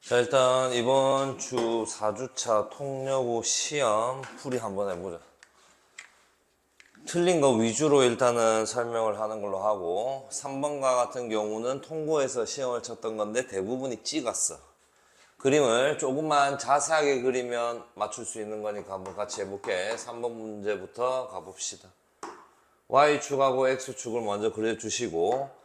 자, 일단 이번 주 4주차 통역우 시험 풀이 한번 해보자. 틀린 거 위주로 일단은 설명을 하는 걸로 하고, 3번과 같은 경우는 통고에서 시험을 쳤던 건데 대부분이 찍었어. 그림을 조금만 자세하게 그리면 맞출 수 있는 거니까 한번 같이 해볼게. 3번 문제부터 가봅시다. Y축하고 X축을 먼저 그려주시고,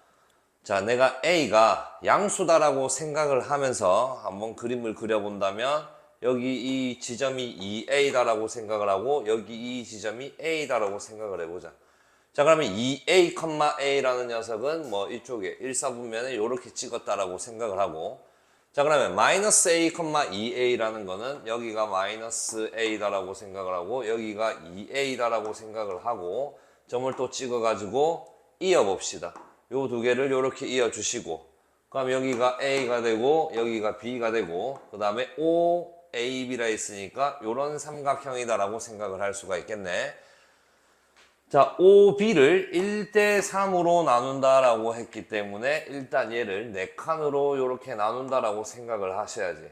자, 내가 A가 양수다라고 생각을 하면서 한번 그림을 그려본다면 여기 이 지점이 2A다라고 생각을 하고 여기 이 지점이 A다라고 생각을 해보자. 자, 그러면 2A, A라는 녀석은 뭐 이쪽에 1사분면에 이렇게 찍었다라고 생각을 하고, 자, 그러면 마이너스 A, 2A라는 거는 여기가 마이너스 A다라고 생각을 하고 여기가 2A다라고 생각을 하고 점을 또 찍어가지고 이어봅시다. 요 두 개를 이렇게 이어주시고, 그럼 여기가 A가 되고 여기가 B가 되고 그 다음에 O, A, B라 있으니까 요런 삼각형이다라고 생각을 할 수가 있겠네. 자, O, B를 1대3으로 나눈다라고 했기 때문에 일단 얘를 4칸으로 이렇게 나눈다라고 생각을 하셔야지.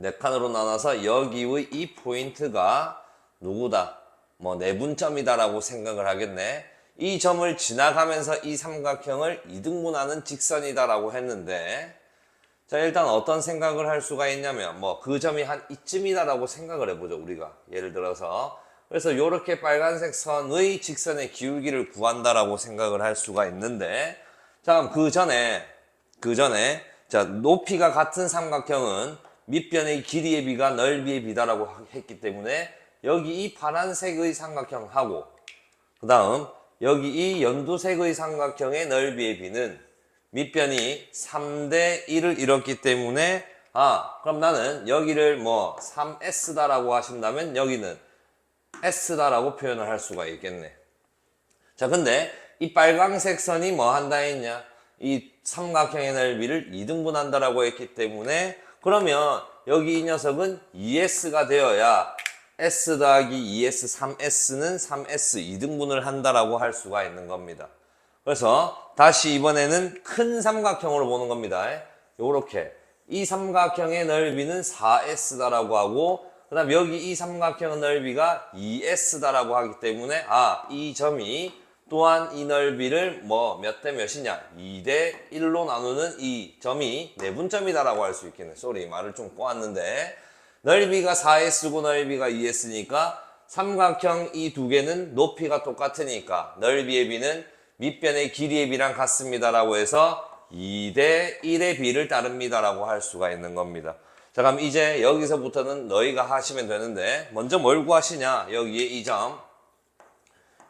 4칸으로 나눠서 여기의 이 포인트가 누구다? 뭐 내분점이다라고 생각을 하겠네. 이 점을 지나가면서 이 삼각형을 이등분하는 직선이다라고 했는데, 자, 일단 어떤 생각을 할 수가 있냐면 뭐 그 점이 한 이쯤이다라고 생각을 해보죠, 우리가. 예를 들어서 그래서 이렇게 빨간색 선의 직선의 기울기를 구한다라고 생각을 할 수가 있는데, 자, 그럼 그 전에 자, 높이가 같은 삼각형은 밑변의 길이의 비가 넓이의 비다라고 했기 때문에 여기 이 파란색의 삼각형하고 그 다음 여기 이 연두색의 삼각형의 넓이의 비는 밑변이 3대 1을 이뤘기 때문에, 그럼 나는 여기를 뭐 3S다라고 하신다면 여기는 S다라고 표현을 할 수가 있겠네. 자, 근데 이 빨강색 선이 뭐 한다 했냐? 이 삼각형의 넓이를 2등분한다라고 했기 때문에, 그러면 여기 이 녀석은 2S가 되어야 S 더하기 2S, 3S는 3S 2등분을 한다라고 할 수가 있는 겁니다. 그래서 다시 이번에는 큰 삼각형으로 보는 겁니다. 요렇게 이 삼각형의 넓이는 4S다라고 하고 그 다음 여기 이 삼각형의 넓이가 2S다라고 하기 때문에 이 점이 또한 이 넓이를 뭐 몇 대 몇이냐 2대 1로 나누는 이 점이 내분점이다라고 할 수 있겠네. 쏘리, 말을 좀 꼬았는데, 넓이가 4S고 넓이가 2S니까 삼각형 이 두 개는 높이가 똑같으니까 넓이의 비는 밑변의 길이의 비랑 같습니다라고 해서 2대 1의 비를 따릅니다라고 할 수가 있는 겁니다. 자, 그럼 이제 여기서부터는 너희가 하시면 되는데, 먼저 뭘 구하시냐? 여기에 이 점.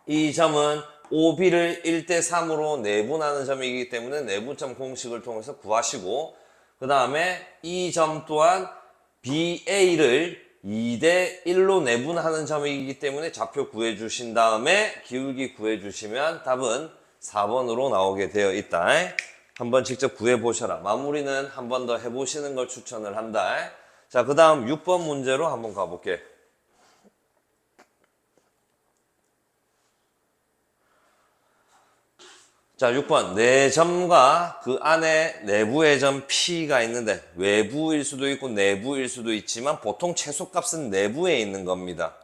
이 점은 OB를 1대3으로 내분하는 점이기 때문에 내분점 공식을 통해서 구하시고, 그 다음에 이 점 또한 BA를 2대 1로 내분하는 점이기 때문에 좌표 구해주신 다음에 기울기 구해주시면 답은 4번으로 나오게 되어 있다. 한번 직접 구해보셔라. 마무리는 한 번 더 해보시는 걸 추천을 한다. 자, 그 다음 6번 문제로 한번 가볼게. 자, 6번. 네 점과 그 안에 내부의 점 P가 있는데 외부일 수도 있고 내부일 수도 있지만 보통 최소값은 내부에 있는 겁니다.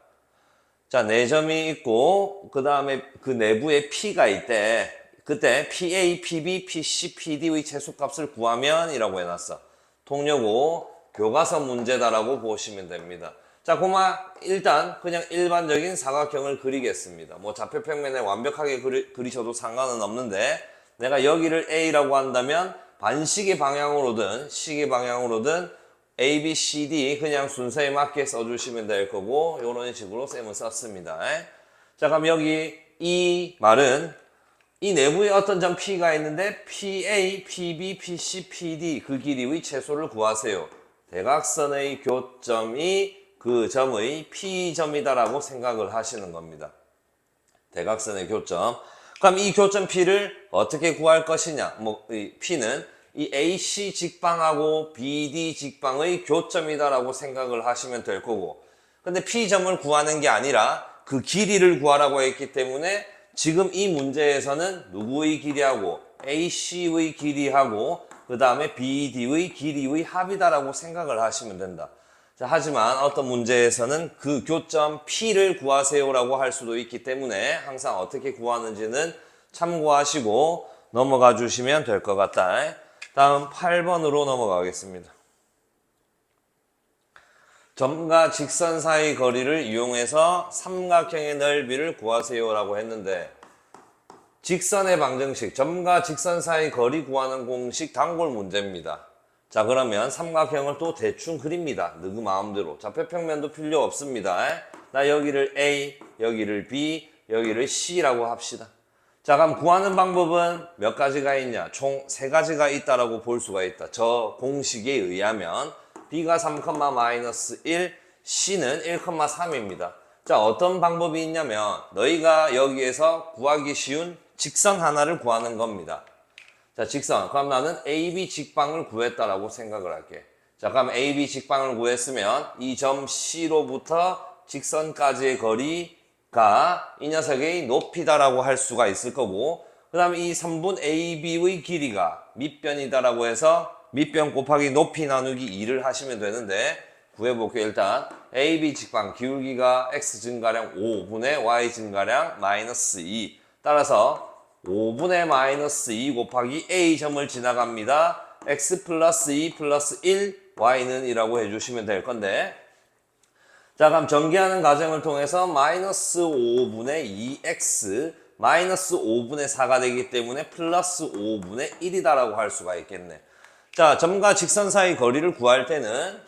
자, 네 점이 있고 그 다음에 그 내부에 P가 있대. 그때 PA, PB, PC, PD의 최소값을 구하면 이라고 해놨어. 통역우 교과서 문제다라고 보시면 됩니다. 자, 고마 일단 그냥 일반적인 사각형을 그리겠습니다. 뭐 좌표평면에 완벽하게 그리셔도 상관은 없는데, 내가 여기를 A라고 한다면 반시계 방향으로든 시계 방향으로든 A, B, C, D 그냥 순서에 맞게 써주시면 될 거고, 이런 식으로 쌤은 썼습니다. 자, 그럼 여기 이 말은 이 내부에 어떤 점 P가 있는데 PA, PB, PC, PD 그 길이의 최소를 구하세요. 대각선의 교점이 그 점의 P점이다라고 생각을 하시는 겁니다. 대각선의 교점. 그럼 이 교점 P를 어떻게 구할 것이냐? 이 P는 이 AC 직방하고 BD 직방의 교점이다라고 생각을 하시면 될 거고, 근데 P점을 구하는 게 아니라 그 길이를 구하라고 했기 때문에 지금 이 문제에서는 누구의 길이하고 AC의 길이하고 그 다음에 BD의 길이의 합이다라고 생각을 하시면 된다. 자, 하지만 어떤 문제에서는 그 교점 P를 구하세요라고 할 수도 있기 때문에 항상 어떻게 구하는지는 참고하시고 넘어가 주시면 될 것 같다. 다음 8번으로 넘어가겠습니다. 점과 직선 사이 거리를 이용해서 삼각형의 넓이를 구하세요라고 했는데 직선의 방정식, 점과 직선 사이 거리 구하는 공식 단골 문제입니다. 자, 그러면 삼각형을 또 대충 그립니다. 누구 마음대로. 좌표평면도 필요 없습니다. 나 여기를 A, 여기를 B, 여기를 C라고 합시다. 자, 그럼 구하는 방법은 몇 가지가 있냐? 총 3가지가 있다라고 볼 수가 있다. 저 공식에 의하면 B가 3,-1, C는 1,3입니다. 자, 어떤 방법이 있냐면 너희가 여기에서 구하기 쉬운 직선 하나를 구하는 겁니다. 자, 직선. 그럼 나는 AB 직방을 구했다라고 생각을 할게. 자, 그럼 AB 직방을 구했으면 이 점 C로부터 직선까지의 거리가 이 녀석의 높이다라고 할 수가 있을 거고, 그 다음에 이 3분 AB의 길이가 밑변이다라고 해서 밑변 곱하기 높이 나누기 2를 하시면 되는데, 구해볼게요. 일단 AB 직방 기울기가 X 증가량 5분의 Y 증가량 마이너스 2. 따라서 5분의 마이너스 2 곱하기 A점을 지나갑니다. X 플러스 2 플러스 1, Y는 이라고 해주시면 될 건데, 자, 그럼 전개하는 과정을 통해서 마이너스 5분의 2X 마이너스 5분의 4가 되기 때문에 플러스 5분의 1이다라고 할 수가 있겠네. 자, 점과 직선 사이 거리를 구할 때는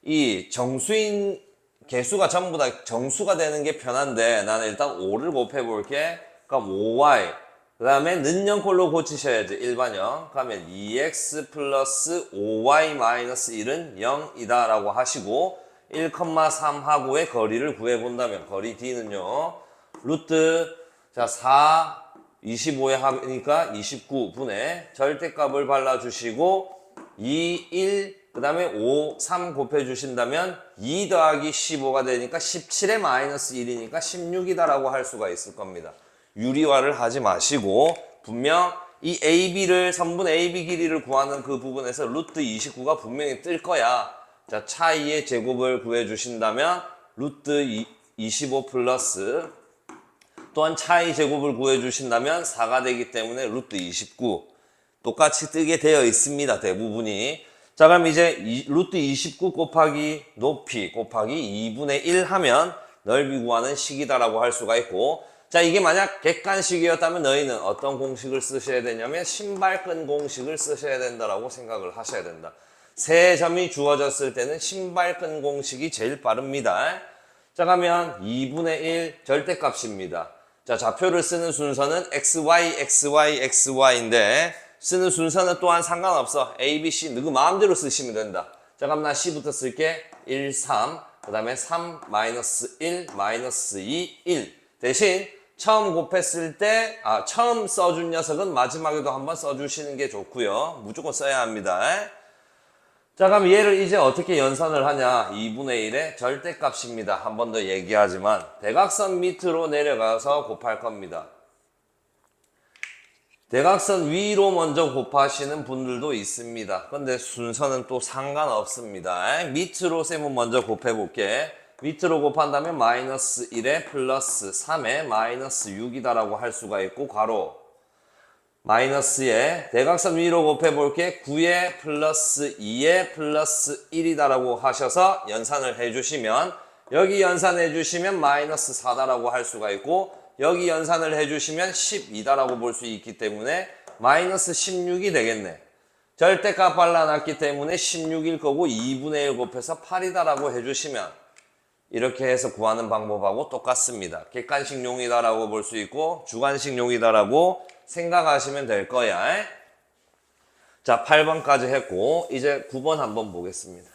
이 정수인 개수가 전부 다 정수가 되는 게 편한데 나는 일단 5를 곱해볼게. 그럼 5y 그 다음에 는영꼴로 고치셔야지. 일반형. 그러면 2x 플러스 5y 마이너스 1은 0이다 라고 하시고 1,3하고의 거리를 구해본다면 거리 D는요. 루트 자 4, 25에 합이니까 29분의 절대값을 발라주시고 2, 1, 그 다음에 5, 3 곱해주신다면 2 더하기 15가 되니까 17에 마이너스 1이니까 16이다라고 할 수가 있을 겁니다. 유리화를 하지 마시고 분명 이 AB를 3분 AB 길이를 구하는 그 부분에서 루트 29가 분명히 뜰 거야. 자, 차이의 제곱을 구해주신다면 루트 25 플러스 또한 차이 제곱을 구해주신다면 4가 되기 때문에 루트 29 똑같이 뜨게 되어 있습니다. 대부분이. 자, 그럼 이제 루트 29 곱하기 높이 곱하기 2분의 1 하면 넓이 구하는 식이다라고 할 수가 있고, 자, 이게 만약 객관식이었다면 너희는 어떤 공식을 쓰셔야 되냐면 신발끈 공식을 쓰셔야 된다라고 생각을 하셔야 된다. 세 점이 주어졌을 때는 신발끈 공식이 제일 빠릅니다. 자, 그러면 2분의 1 절대값입니다. 자, 좌표를 쓰는 순서는 XY, XY, XY인데 쓰는 순서는 또한 상관없어. A, B, C 누구 마음대로 쓰시면 된다. 자, 그럼 나 C부터 쓸게. 1, 3, 그 다음에 3, 마이너스 1, 마이너스 2, 1. 대신 처음 곱했을 때, 처음 써준 녀석은 마지막에도 한번 써주시는 게 좋고요. 무조건 써야 합니다. 자, 그럼 얘를 이제 어떻게 연산을 하냐. 2분의 1의 절대값입니다. 한 번 더 얘기하지만 대각선 밑으로 내려가서 곱할 겁니다. 대각선 위로 먼저 곱하시는 분들도 있습니다. 근데 순서는 또 상관없습니다. 밑으로 쌤은 먼저 곱해볼게. 밑으로 곱한다면 마이너스 1에 플러스 3에 마이너스 6이다라고 할 수가 있고, 괄호 마이너스에 대각선 위로 곱해볼게. 9에 플러스 2에 플러스 1이다라고 하셔서 연산을 해주시면, 여기 연산해주시면 마이너스 4다라고 할 수가 있고, 여기 연산을 해주시면 12다라고 볼 수 있기 때문에 마이너스 16이 되겠네. 절대값 발라놨기 때문에 16일 거고 2분의 1 곱해서 8이다라고 해주시면 이렇게 해서 구하는 방법하고 똑같습니다. 객관식용이다라고 볼 수 있고 주관식용이다라고 생각하시면 될 거야. 자, 8번까지 했고 이제 9번 한번 보겠습니다.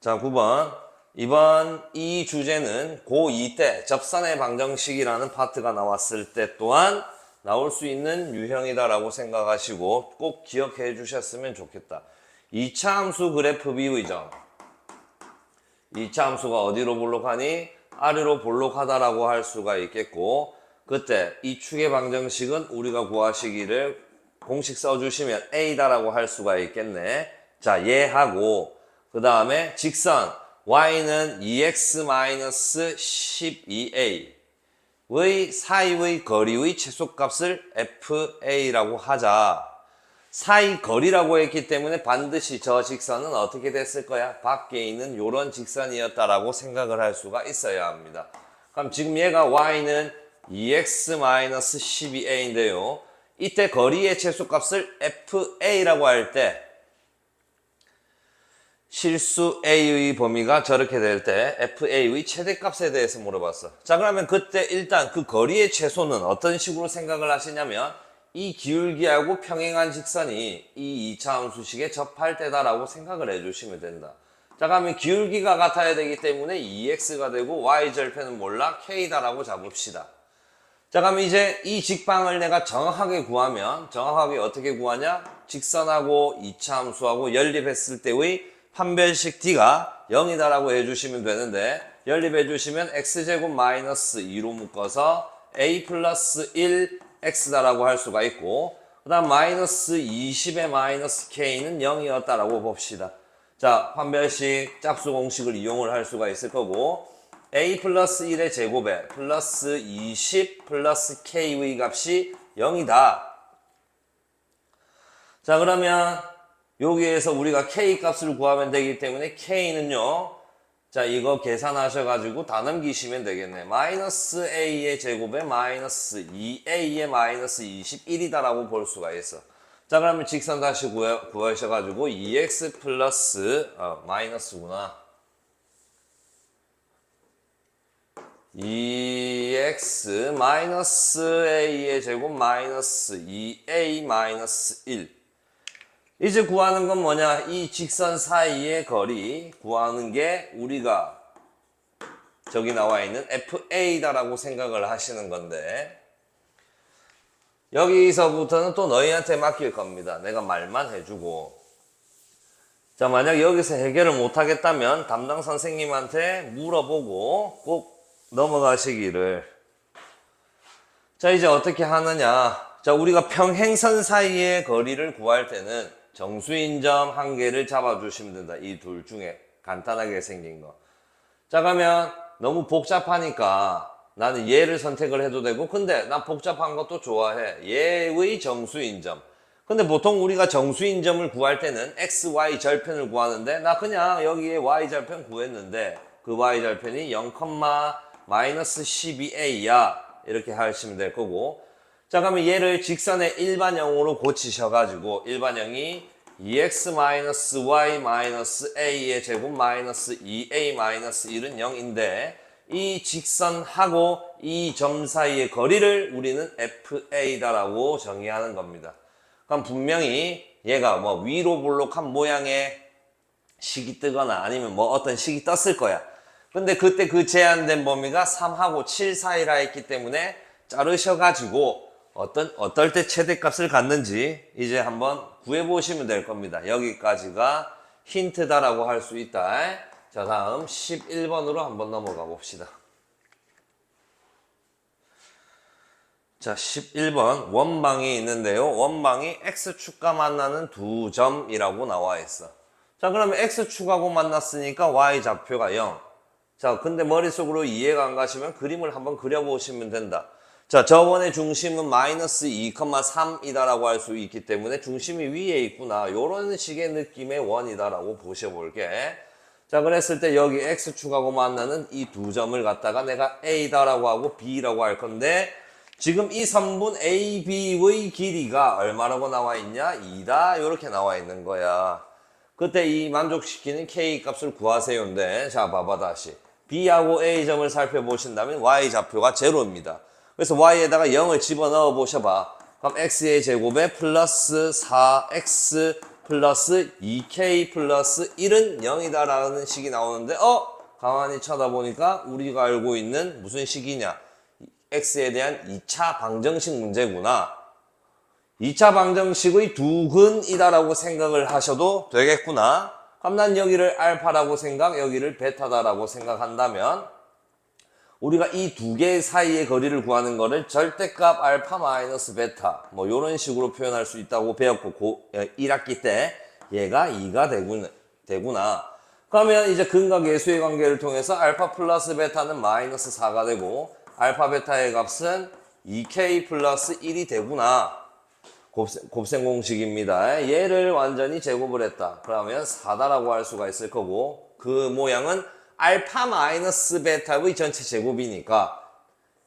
자, 9번. 이번 이 주제는 고2 때 접선의 방정식이라는 파트가 나왔을 때 또한 나올 수 있는 유형이다라고 생각하시고 꼭 기억해 주셨으면 좋겠다. 2차 함수 그래프 비의 점. 2차 함수가 어디로 볼록하니? 아래로 볼록하다라고 할 수가 있겠고, 그때 이 축의 방정식은 우리가 구하시기를 공식 써주시면 A다라고 할 수가 있겠네. 자, 얘하고 그 다음에 직선 Y는 2x-12a 의 사이의 거리의 최소값을 FA라고 하자. 사이 거리라고 했기 때문에 반드시 저 직선은 어떻게 됐을 거야? 밖에 있는 요런 직선이었다라고 생각을 할 수가 있어야 합니다. 그럼 지금 얘가 Y는 2x-12a인데요. 이때 거리의 최소값을 FA라고 할 때 실수 A의 범위가 저렇게 될 때 FA의 최대값에 대해서 물어봤어. 자, 그러면 그때 일단 그 거리의 최소는 어떤 식으로 생각을 하시냐면 이 기울기하고 평행한 직선이 이 2차 함수식에 접할 때다라고 생각을 해주시면 된다. 자, 그러면 기울기가 같아야 되기 때문에 2x가 되고 y절편은 몰라 k다라고 잡읍시다. 자, 그럼 이제 이 직방을 내가 정확하게 구하면 정확하게 어떻게 구하냐? 직선하고 2차 함수하고 연립했을 때의 판별식 d가 0이다라고 해주시면 되는데, 연립해 주시면 x제곱 마이너스 2로 묶어서 a 플러스 1 x다라고 할 수가 있고, 그 다음 마이너스 20의 마이너스 k는 0이었다라고 봅시다. 자, 판별식 짝수 공식을 이용을 할 수가 있을 거고, a 플러스 1의 제곱에 플러스 20 플러스 k의 값이 0이다. 자, 그러면 여기에서 우리가 k 값을 구하면 되기 때문에 k는요, 자, 이거 계산하셔가지고 다 넘기시면 되겠네. 마이너스 a의 제곱에 마이너스 2a의 마이너스 21이다라고 볼 수가 있어. 자, 그러면 직선 다시 구하셔가지고 2x 플러스 마이너스구나. 2x 마이너스 a의 제곱 마이너스 2a 마이너스 1. 이제 구하는 건 뭐냐? 이 직선 사이의 거리 구하는 게 우리가 저기 나와 있는 FA다라고 생각을 하시는 건데, 여기서부터는 또 너희한테 맡길 겁니다. 내가 말만 해주고. 자, 만약 여기서 해결을 못하겠다면 담당 선생님한테 물어보고 꼭 넘어가시기를. 자, 이제 어떻게 하느냐? 자, 우리가 평행선 사이의 거리를 구할 때는 정수인 점 한 개를 잡아주시면 된다. 이 둘 중에 간단하게 생긴 거. 자, 그러면 너무 복잡하니까 나는 얘를 선택을 해도 되고, 근데 난 복잡한 것도 좋아해. 얘의 정수인 점. 근데 보통 우리가 정수인 점을 구할 때는 x, y 절편을 구하는데, 나 그냥 여기에 y 절편 구했는데 그 y 절편이 0, 마이너스 12a야. 이렇게 하시면 될 거고, 자, 그러면 얘를 직선의 일반형으로 고치셔가지고 일반형이 2x-y-a의 제곱 마이너스 2a-1은 0인데 이 직선하고 이 점 사이의 거리를 우리는 FA다라고 정의하는 겁니다. 그럼 분명히 얘가 뭐 위로 볼록한 모양의 식이 뜨거나 아니면 뭐 어떤 식이 떴을 거야. 근데 그때 그 제한된 범위가 3하고 7 사이라 했기 때문에 자르셔가지고 어떨 때 최대값을 갖는지 이제 한번 구해보시면 될 겁니다. 여기까지가 힌트다라고 할 수 있다. 자, 다음 11번으로 한번 넘어가 봅시다. 자, 11번 원방이 있는데요. 원방이 x축과 만나는 두 점이라고 나와 있어. 자, 그러면 x축하고 만났으니까 y좌표가 0. 자, 근데 머릿속으로 이해가 안 가시면 그림을 한번 그려보시면 된다. 자, 저번에 중심은 마이너스 2,3이다라고 할 수 있기 때문에 중심이 위에 있구나. 요런 식의 느낌의 원이다라고 보셔볼게. 자, 그랬을 때 여기 x축하고 만나는 이 두 점을 갖다가 내가 a다라고 하고 b라고 할 건데, 지금 이 선분 AB의 길이가 얼마라고 나와 있냐? 2다. 이렇게 나와 있는 거야. 그때 이 만족시키는 K 값을 구하세요인데, 자, 봐봐 다시. B하고 A점을 살펴보신다면 Y좌표가 제로입니다. 그래서 Y에다가 0을 집어넣어 보셔봐. 그럼 X의 제곱에 플러스 4X 플러스 2K 플러스 1은 0이다라는 식이 나오는데, 가만히 쳐다보니까 우리가 알고 있는 무슨 식이냐? X에 대한 2차 방정식 문제구나. 2차 방정식의 두근이다라고 생각을 하셔도 되겠구나. 그럼 난 여기를 알파라고 생각, 여기를 베타다라고 생각한다면 우리가 이 두 개 사이의 거리를 구하는 거를 절대값 알파 마이너스 베타 뭐 이런 식으로 표현할 수 있다고 배웠고 1학기 때 얘가 2가 되구나. 그러면 이제 근각 예수의 관계를 통해서 알파 플러스 베타는 마이너스 4가 되고 알파 베타의 값은 2k 플러스 1이 되구나. 곱셈 공식입니다. 얘를 완전히 제곱을 했다. 그러면 4다라고 할 수가 있을 거고 그 모양은 알파 마이너스 베타의 전체 제곱이니까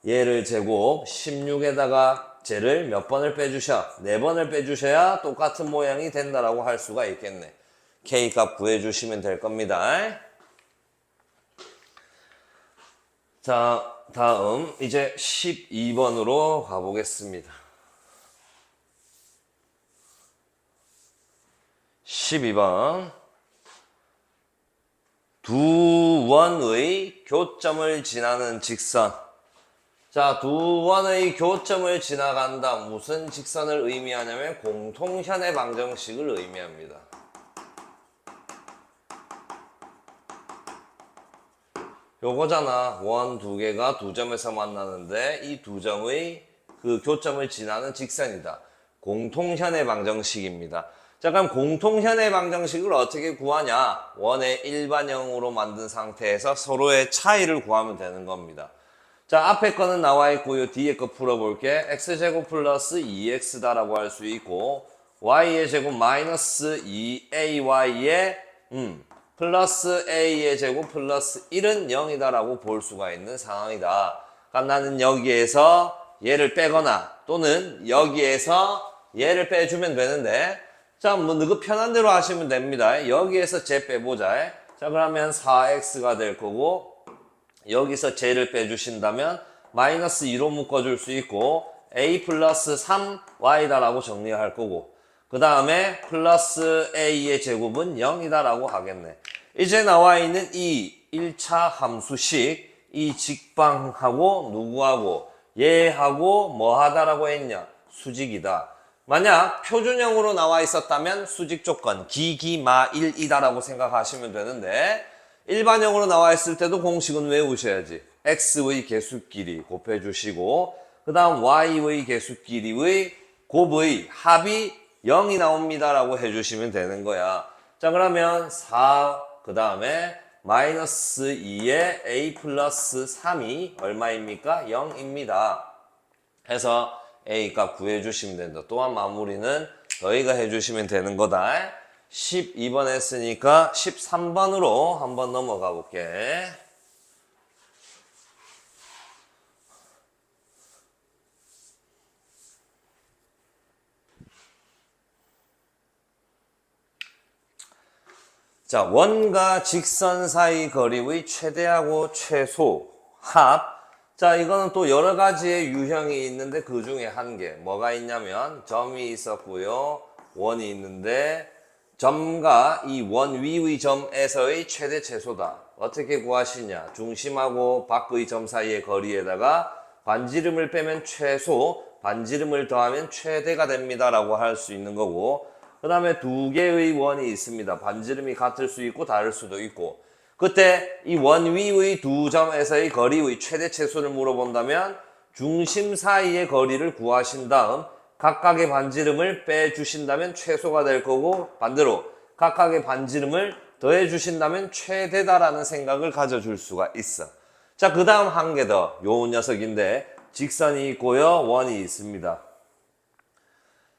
얘를 제곱 16에다가 쟤를 몇 번을 빼주셔? 4번을 빼주셔야 똑같은 모양이 된다라고 할 수가 있겠네. K값 구해주시면 될 겁니다. 자, 다음 이제 12번으로 가보겠습니다. 12번 두 원의 교점을 지나는 직선. 자, 두 원의 교점을 지나간다. 무슨 직선을 의미하냐면 공통현의 방정식을 의미합니다. 요거잖아. 원 두 개가 두 점에서 만나는데 이 두 점의 그 교점을 지나는 직선이다. 공통현의 방정식입니다. 자, 그럼 공통현의 방정식을 어떻게 구하냐? 원의 일반형으로 만든 상태에서 서로의 차이를 구하면 되는 겁니다. 자, 앞에 거는 나와 있고요. 뒤에 거 풀어볼게. x제곱 플러스 2x다라고 할 수 있고 y의 제곱 마이너스 2ay의 플러스 a의 제곱 플러스 1은 0이다라고 볼 수가 있는 상황이다. 그럼 나는 여기에서 얘를 빼거나 또는 여기에서 얘를 빼주면 되는데 자, 뭐 너그 편한 대로 하시면 됩니다. 여기에서 쟤 빼보자. 자, 그러면 4x가 될 거고 여기서 쟤를 빼주신다면 마이너스 2로 묶어줄 수 있고 a 플러스 3y다라고 정리할 거고 그 다음에 플러스 a의 제곱은 0이다라고 하겠네. 이제 나와 있는 이 1차 함수식 이 직방하고 누구하고 얘하고 뭐 하다라고 했냐? 수직이다. 만약 표준형으로 나와 있었다면 수직 조건 기기마일이다라고 생각하시면 되는데 일반형으로 나와 있을 때도 공식은 외우셔야지. x의 계수끼리 곱해주시고 그 다음 y의 계수끼리의 곱의 합이 0이 나옵니다라고 해주시면 되는 거야. 자, 그러면 4 그 다음에 마이너스 2의 a 플러스 3이 얼마입니까? 0입니다. 해서 A 값 구해주시면 된다. 또한 마무리는 너희가 해주시면 되는 거다. 12번 했으니까 13번으로 한번 넘어가 볼게. 자, 원과 직선 사이 거리의 최대하고 최소 합. 자, 이거는 또 여러 가지의 유형이 있는데 그 중에 한 개. 뭐가 있냐면 점이 있었고요. 원이 있는데 점과 이 원 위의 점에서의 최대 최소다. 어떻게 구하시냐? 중심하고 밖의 점 사이의 거리에다가 반지름을 빼면 최소, 반지름을 더하면 최대가 됩니다라고 할 수 있는 거고 그 다음에 두 개의 원이 있습니다. 반지름이 같을 수 있고 다를 수도 있고 그때 이 원 위의 두 점에서의 거리의 최대 최소를 물어본다면 중심 사이의 거리를 구하신 다음 각각의 반지름을 빼주신다면 최소가 될 거고 반대로 각각의 반지름을 더해 주신다면 최대다라는 생각을 가져줄 수가 있어. 자, 그 다음 한 개 더. 요 녀석인데 직선이 있고요. 원이 있습니다.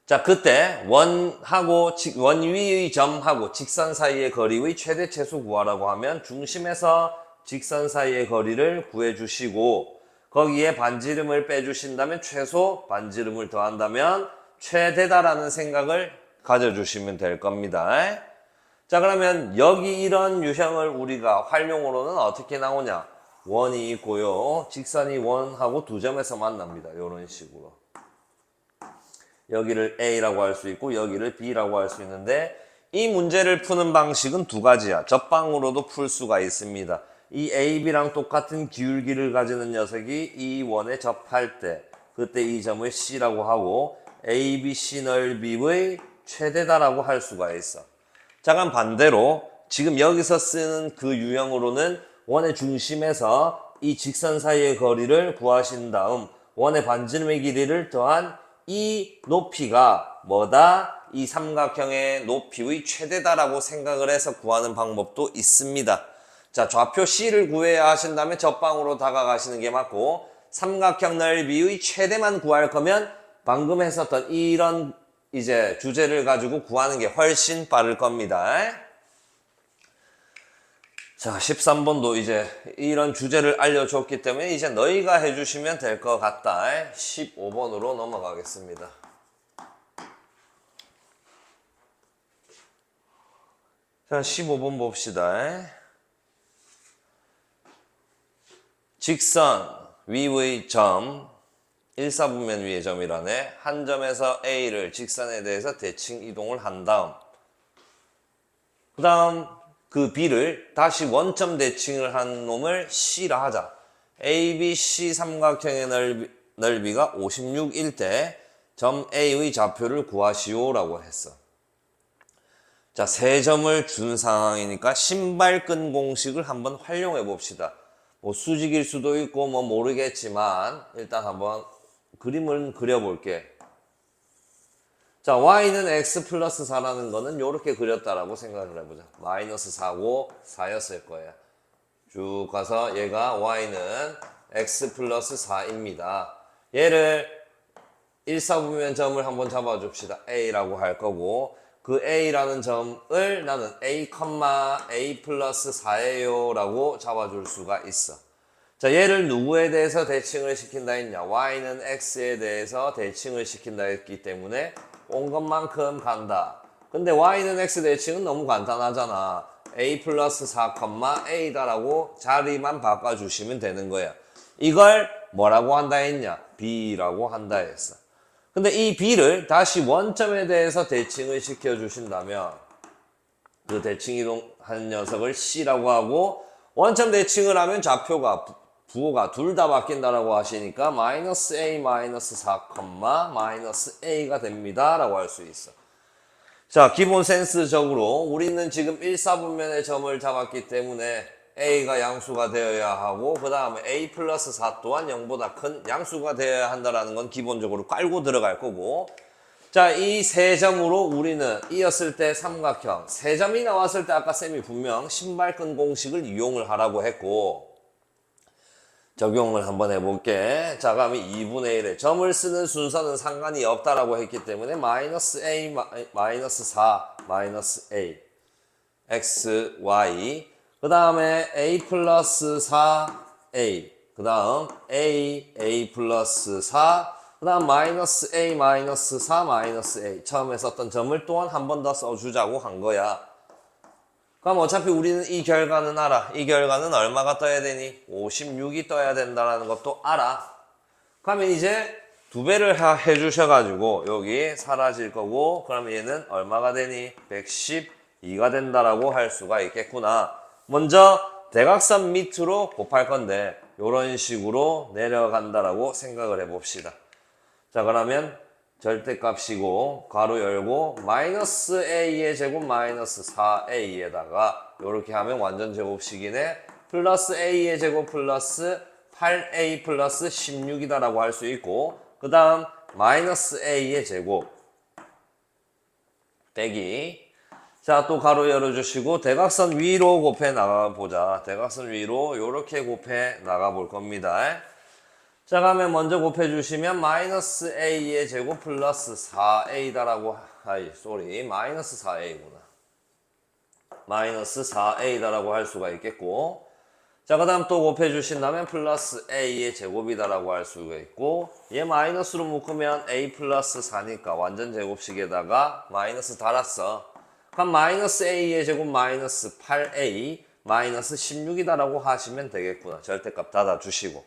자, 그때 원 위의 점하고 직선 사이의 거리의 최대 최소 구하라고 하면 중심에서 직선 사이의 거리를 구해주시고 거기에 반지름을 빼주신다면 최소, 반지름을 더한다면 최대다라는 생각을 가져주시면 될 겁니다. 자, 그러면 여기 이런 유형을 우리가 활용으로는 어떻게 나오냐? 원이 있고요. 직선이 원하고 두 점에서 만납니다. 이런 식으로. 여기를 A라고 할 수 있고 여기를 B라고 할 수 있는데 이 문제를 푸는 방식은 두 가지야. 접방으로도 풀 수가 있습니다. 이 A, B랑 똑같은 기울기를 가지는 녀석이 이 원에 접할 때 그때 이 점을 C라고 하고 A, B, C 넓이의 최대다라고 할 수가 있어. 자, 그럼 반대로 지금 여기서 쓰는 그 유형으로는 원의 중심에서 이 직선 사이의 거리를 구하신 다음 원의 반지름의 길이를 더한 이 높이가 뭐다? 이 삼각형의 높이의 최대다라고 생각을 해서 구하는 방법도 있습니다. 자, 좌표 C를 구해야 하신다면 저방으로 다가가시는 게 맞고, 삼각형 넓이의 최대만 구할 거면 방금 했었던 이런 이제 주제를 가지고 구하는 게 훨씬 빠를 겁니다. 자, 13번도 이제 이런 주제를 알려줬기 때문에 이제 너희가 해주시면 될 것 같다. 15번으로 넘어가겠습니다. 자, 15번 봅시다. 직선 위의 점, 1사분면 위의 점이라네. 한 점에서 A를 직선에 대해서 대칭 이동을 한 다음, 그 다음 그 B를 다시 원점 대칭을 한 놈을 C라 하자. ABC 삼각형의 넓이가 56일 때 점 A의 좌표를 구하시오라고 했어. 자, 세 점을 준 상황이니까 신발끈 공식을 한번 활용해 봅시다. 뭐 수직일 수도 있고 뭐 모르겠지만 일단 한번 그림을 그려볼게. 자, y는 x 플러스 4라는 거는 이렇게 그렸다라고 생각을 해보자. 마이너스 4고 4였을 거야. 쭉 가서 얘가 y는 x 플러스 4입니다. 얘를 1사분면 점을 한번 잡아줍시다. a라고 할 거고, 그 a라는 점을 나는 a, a 플러스 4예요 라고 잡아줄 수가 있어. 자, 얘를 누구에 대해서 대칭을 시킨다 했냐? y는 x에 대해서 대칭을 시킨다 했기 때문에 온 것만큼 간다. 근데 y는 x 대칭은 너무 간단하잖아. a 플러스 4, a다라고 자리만 바꿔주시면 되는 거야. 이걸 뭐라고 한다 했냐? b라고 한다 했어. 근데 이 b를 다시 원점에 대해서 대칭을 시켜주신다면 그 대칭 이동한 녀석을 c라고 하고, 원점 대칭을 하면 좌표가 부호가 둘 다 바뀐다라고 하시니까 마이너스 a 마이너스 4, 마이너스 a가 됩니다 라고 할 수 있어. 자, 기본 센스적으로 우리는 지금 1사분면의 점을 잡았기 때문에 a가 양수가 되어야 하고, 그 다음에 a 플러스 4 또한 0보다 큰 양수가 되어야 한다는 건 기본적으로 깔고 들어갈 거고, 자, 이 세 점으로 우리는 이었을 때 삼각형, 세 점이 나왔을 때 아까 쌤이 분명 신발끈 공식을 이용을 하라고 했고, 적용을 한번 해볼게. 자, 그러면 2분의 1에 점을 쓰는 순서는 상관이 없다라고 했기 때문에 마이너스 a, 마이너스 4, 마이너스 a, x, y, 그 다음에 a 플러스 4, a, 그 다음 a 플러스 4, 그 다음 마이너스 a, 마이너스 4, 마이너스 a. 처음에 썼던 점을 또한 한 번 더 써주자고 한 거야. 그럼 어차피 우리는 이 결과는 알아. 이 결과는 얼마가 떠야 되니? 56이 떠야 된다는 것도 알아. 그러면 이제 두 배를 해주셔가지고 여기 사라질 거고, 그러면 얘는 얼마가 되니? 112가 된다라고 할 수가 있겠구나. 먼저 대각선 밑으로 곱할 건데 이런 식으로 내려간다라고 생각을 해봅시다. 자, 그러면 절대값이고 가로 열고 마이너스 a의 제곱 마이너스 4a에다가 이렇게 하면 완전 제곱식이네. 플러스 a의 제곱 플러스 8a 플러스 16이다라고 할 수 있고, 그 다음 마이너스 a의 제곱 빼기, 자, 또 가로 열어주시고 대각선 위로 곱해 나가보자. 대각선 위로 이렇게 곱해 나가볼 겁니다. 자, 그러면 먼저 곱해주시면 마이너스 a의 제곱 플러스 4a다라고, 마이너스 4a구나. 마이너스 4a다라고 할 수가 있겠고, 자, 그 다음 또 곱해주신다면 플러스 a의 제곱이다라고 할 수가 있고, 얘 마이너스로 묶으면 a 플러스 4니까 완전 제곱식에다가 마이너스 달았어. 그럼 마이너스 a의 제곱 마이너스 8a 마이너스 16이다라고 하시면 되겠구나. 절대값 닫아주시고.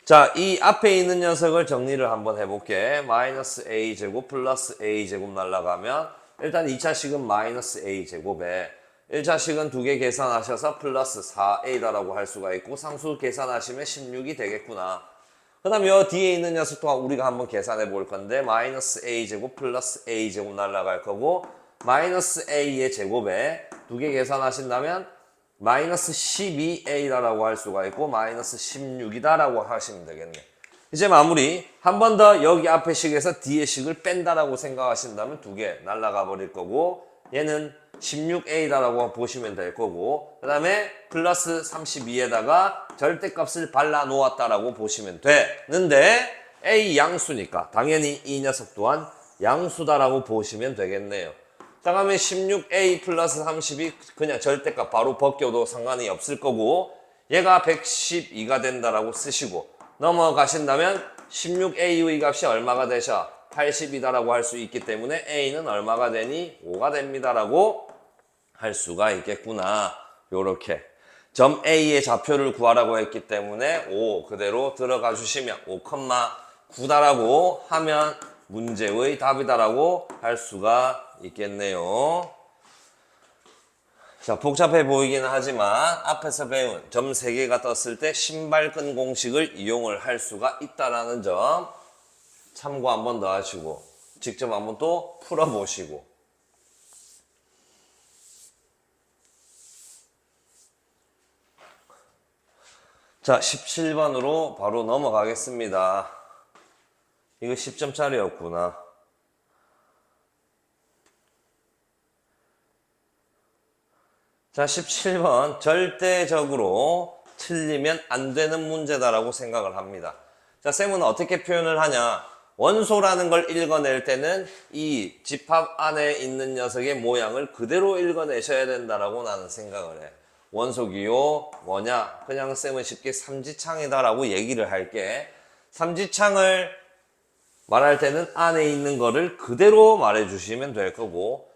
자, 이 앞에 있는 녀석을 정리를 한번 해볼게. 마이너스 a제곱 플러스 a제곱 날라가면 일단 2차식은 마이너스 a제곱에 1차식은 두 개 계산하셔서 플러스 4a다라고 할 수가 있고, 상수 계산하시면 16이 되겠구나. 그 다음 요 뒤에 있는 녀석 또한 우리가 한번 계산해 볼 건데 마이너스 a제곱 플러스 a제곱 날라갈 거고, 마이너스 a의 제곱에 두 개 계산하신다면 마이너스 12a라고 할 수가 있고 마이너스 16이다라고 하시면 되겠네. 이제 마무리. 한 번 더 여기 앞에 식에서 뒤에 식을 뺀다라고 생각하신다면 두 개 날아가 버릴 거고 얘는 16a다라고 보시면 될 거고 그 다음에 플러스 32에다가 절대값을 발라 놓았다라고 보시면 되는데 a 양수니까 당연히 이 녀석 또한 양수다라고 보시면 되겠네요. 자, 그러면 16a 플러스 30이 그냥 절대값 바로 벗겨도 상관이 없을 거고 얘가 112가 된다라고 쓰시고 넘어가신다면 16a의 값이 얼마가 되셔? 80이다라고 할 수 있기 때문에 a는 얼마가 되니? 5가 됩니다라고 할 수가 있겠구나. 요렇게 점 A의 좌표를 구하라고 했기 때문에 5 그대로 들어가 주시면 5,9다라고 하면 문제의 답이다라고 할 수가 있겠네요. 자, 복잡해 보이긴 하지만 앞에서 배운 점 3개가 떴을 때 신발끈 공식을 이용을 할 수가 있다라는 점 참고 한 번 더 하시고 직접 한번 또 풀어보시고 자, 17번으로 바로 넘어가겠습니다. 이거 10점짜리였구나. 자, 17번 절대적으로 틀리면 안 되는 문제다라고 생각을 합니다. 자, 쌤은 어떻게 표현을 하냐? 원소라는 걸 읽어낼 때는 이 집합 안에 있는 녀석의 모양을 그대로 읽어내셔야 된다라고 나는 생각을 해. 원소 기호 뭐냐? 그냥 쌤은 쉽게 삼지창이다라고 얘기를 할게. 삼지창을 말할 때는 안에 있는 거를 그대로 말해 주시면 될 거고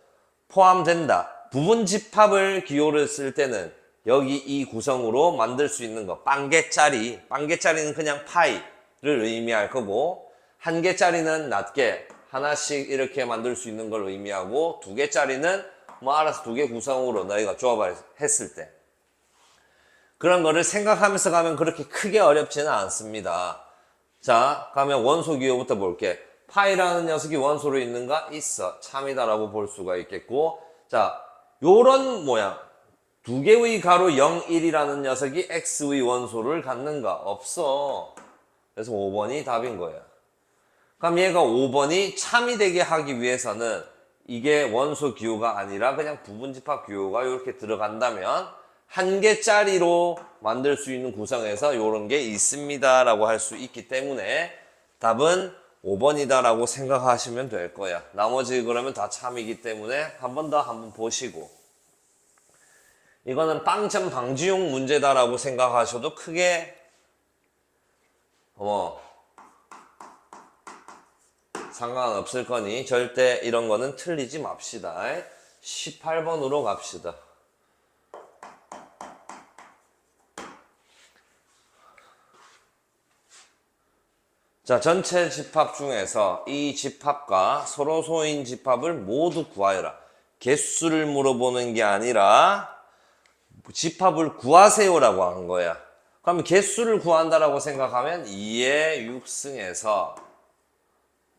포함된다. 부분 집합을 기호를 쓸 때는 여기 이 구성으로 만들 수 있는 거 빵개짜리는 그냥 파이를 의미할 거고 한 개짜리는 낱개 하나씩 이렇게 만들 수 있는 걸 의미하고 두 개짜리는 뭐 알아서 두 개 구성으로 너희가 조합을 했을 때 그런 거를 생각하면서 가면 그렇게 크게 어렵지는 않습니다. 자, 가면 원소 기호부터 볼게. 파이라는 녀석이 원소로 있는가? 있어. 참이다라고 볼 수가 있겠고 자, 요런 모양 두 개의 가로 0, 1이라는 녀석이 x의 원소를 갖는가? 없어. 그래서 5번이 답인 거야. 그럼 얘가 5번이 참이 되게 하기 위해서는 이게 원소 기호가 아니라 그냥 부분집합 기호가 이렇게 들어간다면 한 개짜리로 만들 수 있는 구성에서 이런 게 있습니다 라고 할 수 있기 때문에 답은 5번이다 라고 생각하시면 될 거야. 나머지 그러면 다 참이기 때문에 한 번 더 한번 보시고 이거는 빵점 방지용 문제다 라고 생각하셔도 크게 상관없을 거니 절대 이런 거는 틀리지 맙시다. 18번으로 갑시다. 자, 전체 집합 중에서 이 집합과 서로 소인 집합을 모두 구하여라. 개수를 물어보는 게 아니라 집합을 구하세요라고 한 거야. 그럼 개수를 구한다라고 생각하면 2의 6승에서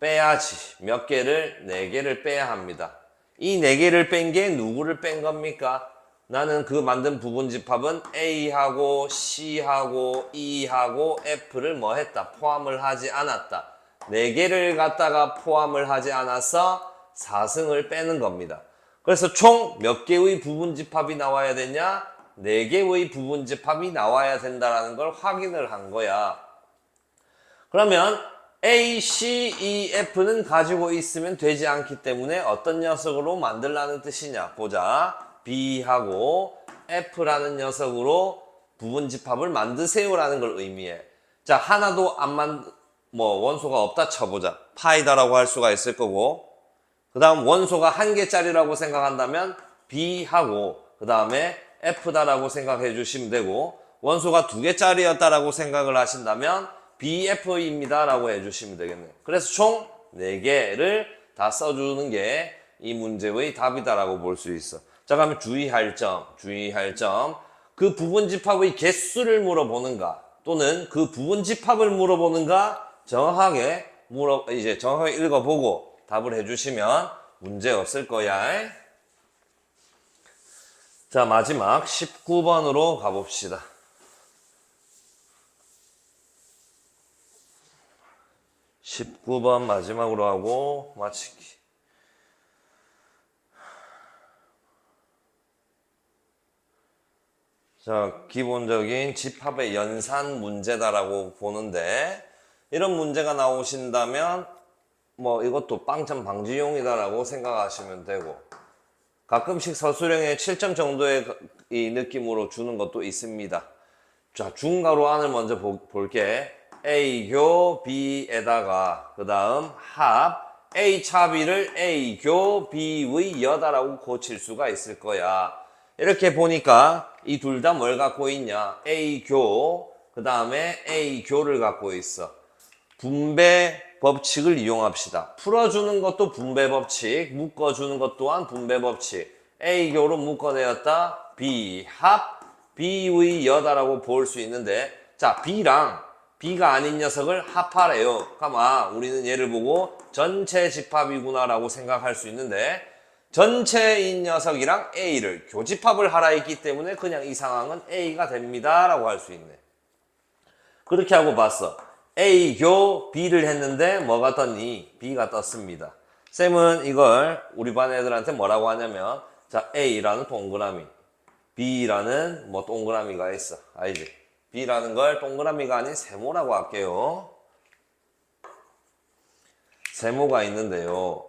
빼야지. 몇 개를? 4개를 빼야 합니다. 이 4개를 뺀 게 누구를 뺀 겁니까? 나는 그 만든 부분 집합은 A하고 C하고 E하고 F를 뭐 했다? 포함을 하지 않았다. 4개를 갖다가 포함을 하지 않아서 4승을 빼는 겁니다. 그래서 총 몇 개의 부분 집합이 나와야 되냐? 4개의 부분 집합이 나와야 된다는 걸 확인을 한 거야. 그러면 A, C, E, F는 가지고 있으면 되지 않기 때문에 어떤 녀석으로 만들라는 뜻이냐? 보자. B하고 F라는 녀석으로 부분 집합을 만드세요라는 걸 의미해. 자, 하나도 원소가 없다 쳐보자. 파이다라고 할 수가 있을 거고, 그 다음 원소가 한 개짜리라고 생각한다면 B하고, 그 다음에 F다라고 생각해 주시면 되고, 원소가 2개짜리였다라고 생각을 하신다면 BF입니다 라고 해주시면 되겠네요. 그래서 총 4개를 다 써주는 게 이 문제의 답이다라고 볼 수 있어. 자, 그러면 주의할 점. 그 부분 집합의 개수를 물어보는가, 또는 그 부분 집합을 물어보는가, 정확하게 읽어보고 답을 해주시면 문제 없을 거야. 자, 마지막 19번으로 가봅시다. 19번 마지막으로 하고 마치기. 자, 기본적인 집합의 연산 문제다라고 보는데, 이런 문제가 나오신다면 뭐 이것도 빵점 방지용이다라고 생각하시면 되고, 가끔씩 서술형에 7점 정도의 이 느낌으로 주는 것도 있습니다. 자, 중괄호 안을 먼저 볼게. A교 B에다가 그 다음 합 A 차 B를 A교 B의 여다라고 고칠 수가 있을 거야. 이렇게 보니까 이 둘 다 뭘 갖고 있냐? A교 그 다음에 A교를 갖고 있어. 분배 법칙을 이용합시다. 풀어주는 것도 분배 법칙, 묶어주는 것 또한 분배 법칙. A교로 묶어내었다. B 합 B의 여다라고 볼 수 있는데, 자, B랑 B가 아닌 녀석을 합하래요. 그럼 우리는 얘를 보고 전체 집합이구나 라고 생각할 수 있는데, 전체인 녀석이랑 A를 교집합을 하라 했기 때문에 그냥 이 상황은 A가 됩니다 라고 할 수 있네. 그렇게 하고 봤어. A교 B를 했는데 뭐가 떴니? B가 떴습니다. 쌤은 이걸 우리 반 애들한테 뭐라고 하냐면, 자, A라는 동그라미, B라는 뭐 동그라미가 있어. 알지? B라는 걸 동그라미가 아닌 세모라고 할게요. 세모가 있는데요.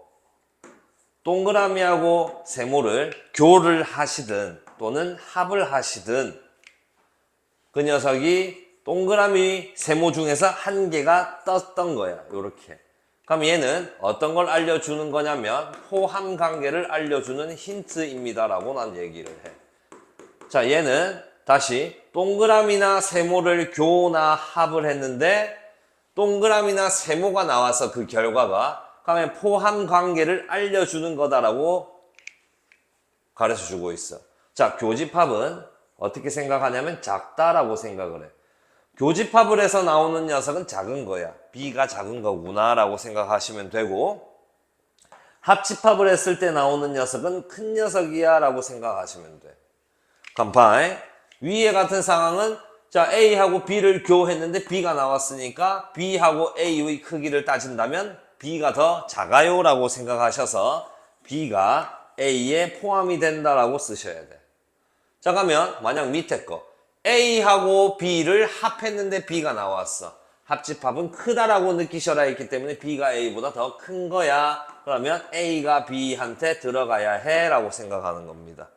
동그라미하고 세모를 교를 하시든 또는 합을 하시든 그 녀석이 동그라미 세모 중에서 한 개가 떴던 거야. 요렇게. 그럼 얘는 어떤 걸 알려주는 거냐면 포함 관계를 알려주는 힌트입니다라고 난 얘기를 해. 자, 얘는 다시 동그라미나 세모를 교나 합을 했는데 동그라미나 세모가 나와서 그 결과가 그러면 포함 관계를 알려주는 거다라고 가르쳐주고 있어. 자, 교집합은 어떻게 생각하냐면 작다라고 생각을 해. 교집합을 해서 나오는 녀석은 작은 거야. B가 작은 거구나 라고 생각하시면 되고, 합집합을 했을 때 나오는 녀석은 큰 녀석이야 라고 생각하시면 돼. 간파이. 위에 같은 상황은 자, A하고 B를 교했는데 B가 나왔으니까 B하고 A의 크기를 따진다면 B가 더 작아요 라고 생각하셔서 B가 A에 포함이 된다라고 쓰셔야 돼. 자, 그러면 만약 밑에 거 A하고 B를 합했는데 B가 나왔어. 합집합은 크다라고 느끼셔라 했기 때문에 B가 A보다 더 큰 거야. 그러면 A가 B한테 들어가야 해 라고 생각하는 겁니다.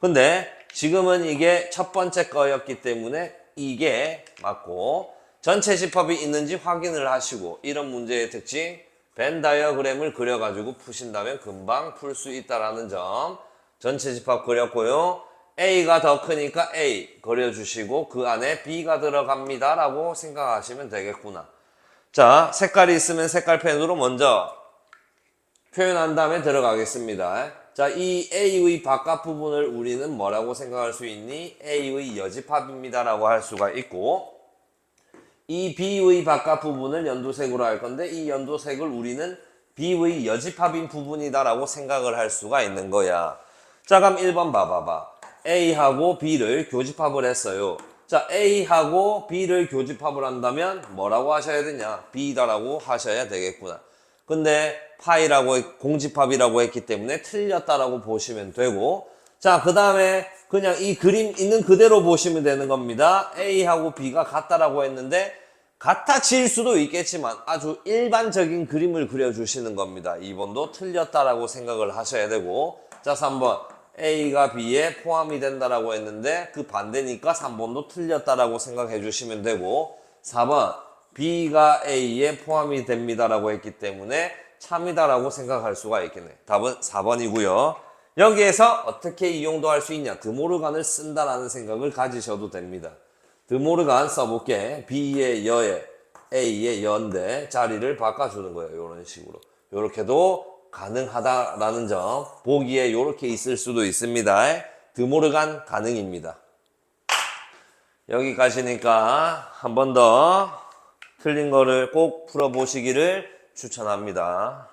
근데 지금은 이게 첫 번째 거였기 때문에 이게 맞고, 전체 집합이 있는지 확인을 하시고, 이런 문제의 특징 벤 다이어그램을 그려가지고 푸신다면 금방 풀 수 있다라는 점. 전체 집합 그렸고요. A가 더 크니까 A 그려주시고 그 안에 B가 들어갑니다 라고 생각하시면 되겠구나. 자, 색깔이 있으면 색깔펜으로 먼저 표현한 다음에 들어가겠습니다. 자, 이 A의 바깥 부분을 우리는 뭐라고 생각할 수 있니? A의 여집합입니다 라고 할 수가 있고, 이 B의 바깥 부분을 연두색으로 할 건데 이 연두색을 우리는 B의 여집합인 부분이다 라고 생각을 할 수가 있는 거야. 자, 그럼 1번 봐봐봐. A하고 B를 교집합을 했어요. 자, A하고 B를 교집합을 한다면 뭐라고 하셔야 되냐? B다라고 하셔야 되겠구나. 근데 파이라고 공집합이라고 했기 때문에 틀렸다라고 보시면 되고, 자, 그 다음에 그냥 이 그림 있는 그대로 보시면 되는 겁니다. A하고 B가 같다라고 했는데 같아질 수도 있겠지만 아주 일반적인 그림을 그려주시는 겁니다. 2번도 틀렸다라고 생각을 하셔야 되고, 자, 3번 A가 B에 포함이 된다라고 했는데 그 반대니까 3번도 틀렸다라고 생각해 주시면 되고, 4번 B가 A에 포함이 됩니다라고 했기 때문에 참이다라고 생각할 수가 있겠네. 답은 4번이고요. 여기에서 어떻게 이용도 할 수 있냐? 드모르간을 쓴다라는 생각을 가지셔도 됩니다. 드모르간 써볼게. B의 여에 A의 여인데 자리를 바꿔주는 거예요. 이런 식으로. 이렇게도 가능하다라는 점. 보기에 이렇게 있을 수도 있습니다. 드모르간 가능입니다. 여기까지니까 한 번 더 틀린 거를 꼭 풀어보시기를 추천합니다.